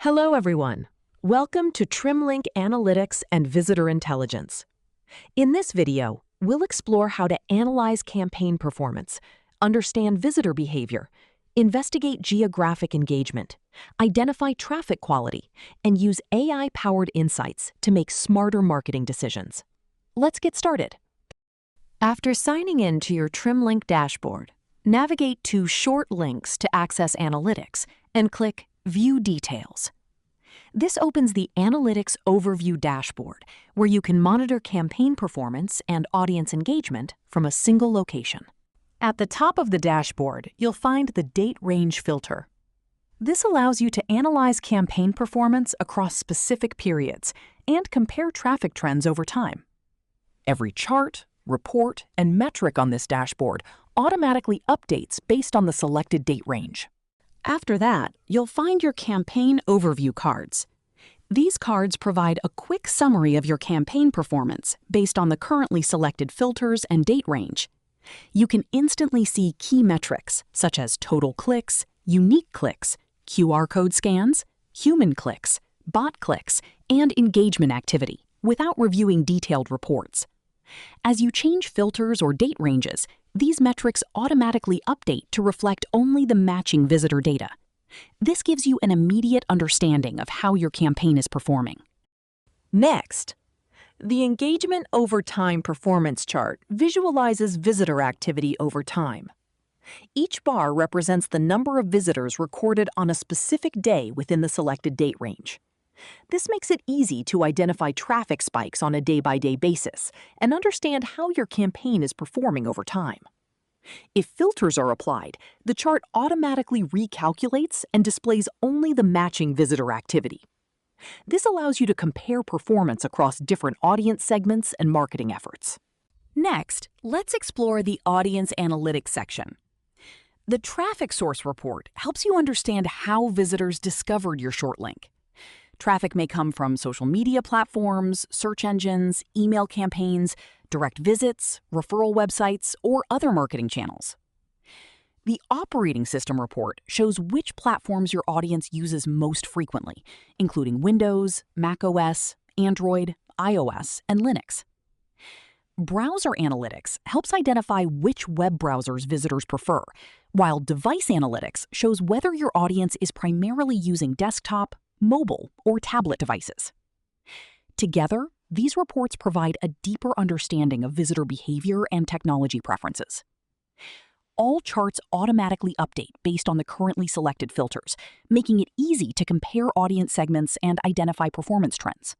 Hello, everyone. Welcome to Trimlink Analytics and Visitor Intelligence. In this video, we'll explore how to analyze campaign performance, understand visitor behavior, investigate geographic engagement, identify traffic quality, and use AI-powered insights to make smarter marketing decisions. Let's get started. After signing in to your Trimlink dashboard, navigate to Short Links to access analytics and click View Details. This opens the Analytics Overview dashboard, where you can monitor campaign performance and audience engagement from a single location. At the top of the dashboard, you'll find the Date Range filter. This allows you to analyze campaign performance across specific periods and compare traffic trends over time. Every chart, report, and metric on this dashboard automatically updates based on the selected date range. After that, you'll find your campaign overview cards. These cards provide a quick summary of your campaign performance based on the currently selected filters and date range. You can instantly see key metrics such as total clicks, unique clicks, QR code scans, human clicks, bot clicks, and engagement activity without reviewing detailed reports. As you change filters or date ranges, these metrics automatically update to reflect only the matching visitor data. This gives you an immediate understanding of how your campaign is performing. Next, the Engagement Over Time Performance chart visualizes visitor activity over time. Each bar represents the number of visitors recorded on a specific day within the selected date range. This makes it easy to identify traffic spikes on a day-by-day basis and understand how your campaign is performing over time. If filters are applied, the chart automatically recalculates and displays only the matching visitor activity. This allows you to compare performance across different audience segments and marketing efforts. Next, let's explore the Audience Analytics section. The Traffic Source Report helps you understand how visitors discovered your short link. Traffic may come from social media platforms, search engines, email campaigns, direct visits, referral websites, or other marketing channels. The Operating System Report shows which platforms your audience uses most frequently, including Windows, macOS, Android, iOS, and Linux. Browser Analytics helps identify which web browsers visitors prefer, while Device Analytics shows whether your audience is primarily using desktop, mobile, or tablet devices. Together, these reports provide a deeper understanding of visitor behavior and technology preferences. All charts automatically update based on the currently selected filters, making it easy to compare audience segments and identify performance trends.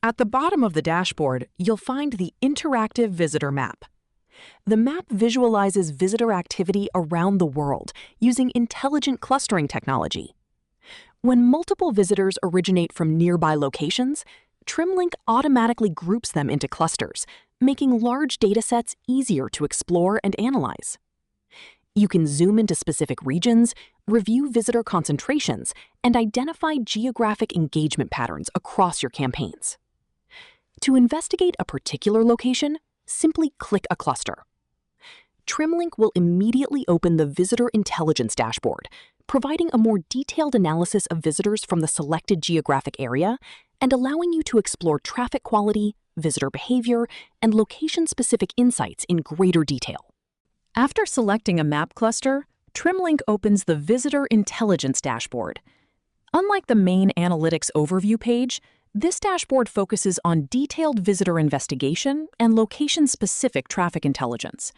At the bottom of the dashboard, you'll find the Interactive Visitor Map. The map visualizes visitor activity around the world using intelligent clustering technology. When multiple visitors originate from nearby locations, Trimlink automatically groups them into clusters, making large datasets easier to explore and analyze. You can zoom into specific regions, review visitor concentrations, and identify geographic engagement patterns across your campaigns. To investigate a particular location, simply click a cluster. Trimlink will immediately open the Visitor Intelligence dashboard, providing a more detailed analysis of visitors from the selected geographic area and allowing you to explore traffic quality, visitor behavior, and location-specific insights in greater detail. After selecting a map cluster, Trimlink opens the Visitor Intelligence dashboard. Unlike the main Analytics Overview page, this dashboard focuses on detailed visitor investigation and location-specific traffic intelligence.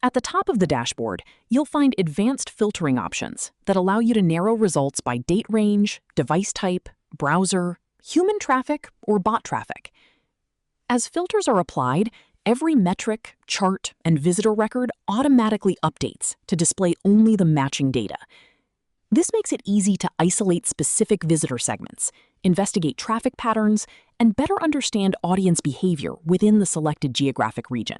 At the top of the dashboard, you'll find advanced filtering options that allow you to narrow results by date range, device type, browser, human traffic, or bot traffic. As filters are applied, every metric, chart, and visitor record automatically updates to display only the matching data. This makes it easy to isolate specific visitor segments, investigate traffic patterns, and better understand audience behavior within the selected geographic region.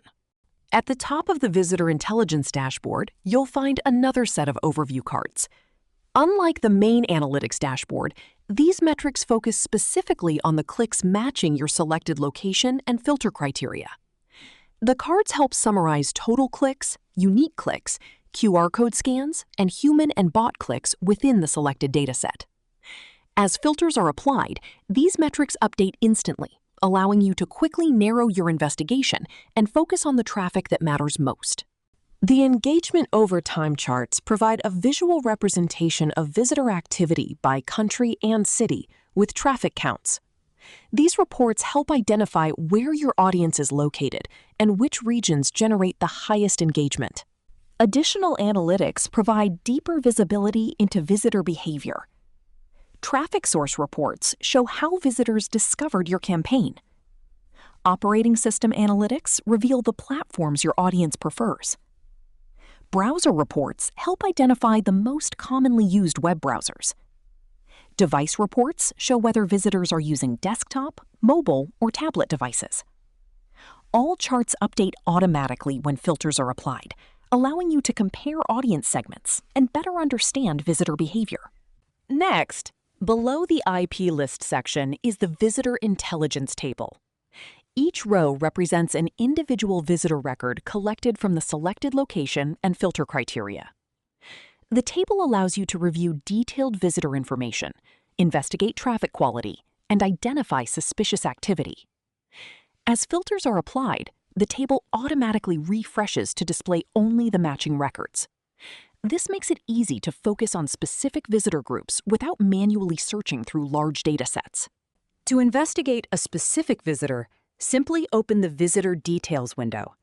At the top of the Visitor Intelligence dashboard, you'll find another set of overview cards. Unlike the main Analytics dashboard, these metrics focus specifically on the clicks matching your selected location and filter criteria. The cards help summarize total clicks, unique clicks, QR code scans, and human and bot clicks within the selected dataset. As filters are applied, these metrics update instantly, allowing you to quickly narrow your investigation and focus on the traffic that matters most. The engagement over time charts provide a visual representation of visitor activity by country and city with traffic counts. These reports help identify where your audience is located and which regions generate the highest engagement. Additional analytics provide deeper visibility into visitor behavior. Traffic source reports show how visitors discovered your campaign. Operating system analytics reveal the platforms your audience prefers. Browser reports help identify the most commonly used web browsers. Device reports show whether visitors are using desktop, mobile, or tablet devices. All charts update automatically when filters are applied, allowing you to compare audience segments and better understand visitor behavior. Next, below the IP list section is the Visitor Intelligence table. Each row represents an individual visitor record collected from the selected location and filter criteria. The table allows you to review detailed visitor information, investigate traffic quality, and identify suspicious activity. As filters are applied, the table automatically refreshes to display only the matching records. This makes it easy to focus on specific visitor groups without manually searching through large datasets. To investigate a specific visitor, simply open the Visitor Details window.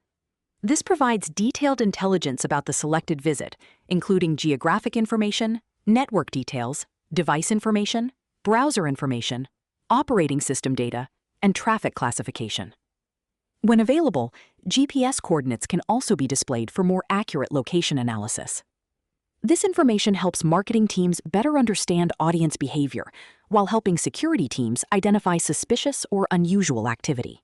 This provides detailed intelligence about the selected visit, including geographic information, network details, device information, browser information, operating system data, and traffic classification. When available, GPS coordinates can also be displayed for more accurate location analysis. This information helps marketing teams better understand audience behavior, while helping security teams identify suspicious or unusual activity.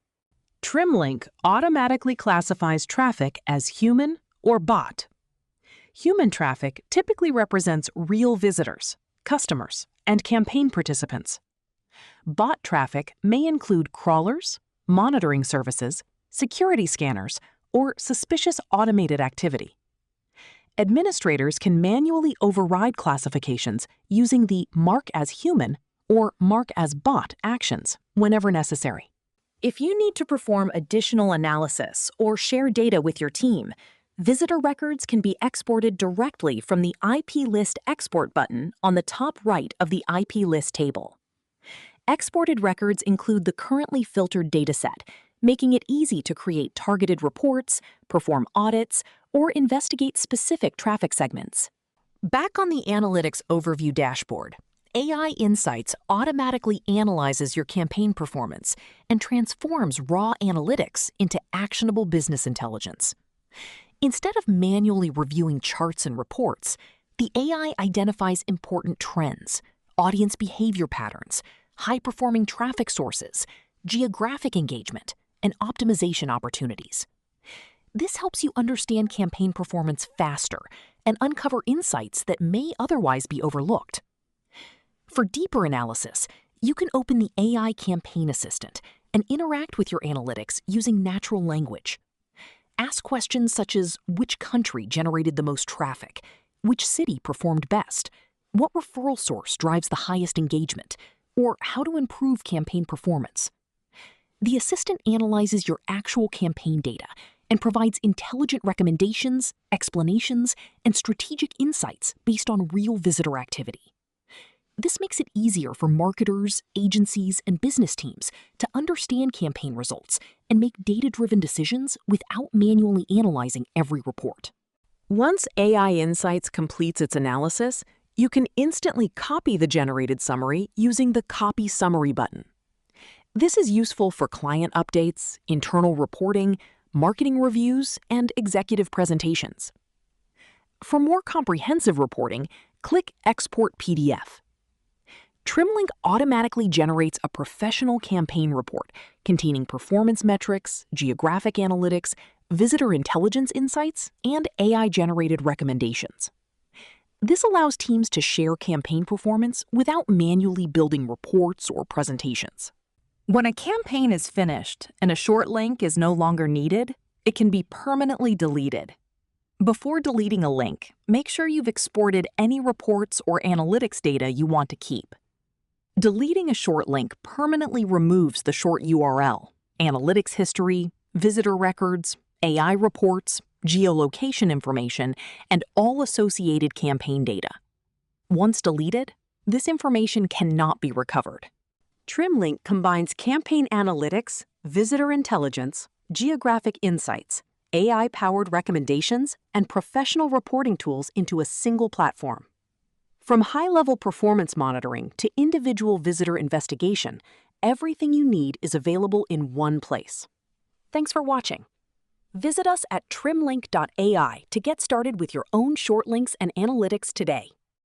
Trimlink automatically classifies traffic as human or bot. Human traffic typically represents real visitors, customers, and campaign participants. Bot traffic may include crawlers, monitoring services, security scanners, or suspicious automated activity. Administrators can manually override classifications using the Mark as Human or Mark as Bot actions whenever necessary. If you need to perform additional analysis or share data with your team, visitor records can be exported directly from the IP List Export button on the top right of the IP List table. Exported records include the currently filtered dataset, making it easy to create targeted reports, perform audits, or investigate specific traffic segments. Back on the Analytics Overview dashboard, AI Insights automatically analyzes your campaign performance and transforms raw analytics into actionable business intelligence. Instead of manually reviewing charts and reports, the AI identifies important trends, audience behavior patterns, high-performing traffic sources, geographic engagement, and optimization opportunities. This helps you understand campaign performance faster and uncover insights that may otherwise be overlooked. For deeper analysis, you can open the AI Campaign Assistant and interact with your analytics using natural language. Ask questions such as which country generated the most traffic, which city performed best, what referral source drives the highest engagement, or how to improve campaign performance. The assistant analyzes your actual campaign data and provides intelligent recommendations, explanations, and strategic insights based on real visitor activity. This makes it easier for marketers, agencies, and business teams to understand campaign results and make data-driven decisions without manually analyzing every report. Once AI Insights completes its analysis, you can instantly copy the generated summary using the Copy Summary button. This is useful for client updates, internal reporting, marketing reviews, and executive presentations. For more comprehensive reporting, click Export PDF. Trimlink automatically generates a professional campaign report containing performance metrics, geographic analytics, visitor intelligence insights, and AI-generated recommendations. This allows teams to share campaign performance without manually building reports or presentations. When a campaign is finished and a short link is no longer needed, it can be permanently deleted. Before deleting a link, make sure you've exported any reports or analytics data you want to keep. Deleting a short link permanently removes the short URL, analytics history, visitor records, AI reports, geolocation information, and all associated campaign data. Once deleted, this information cannot be recovered. Trimlink combines campaign analytics, visitor intelligence, geographic insights, AI-powered recommendations, and professional reporting tools into a single platform. From high-level performance monitoring to individual visitor investigation, everything you need is available in one place. Thanks for watching. Visit us at trimlink.ai to get started with your own short links and analytics today.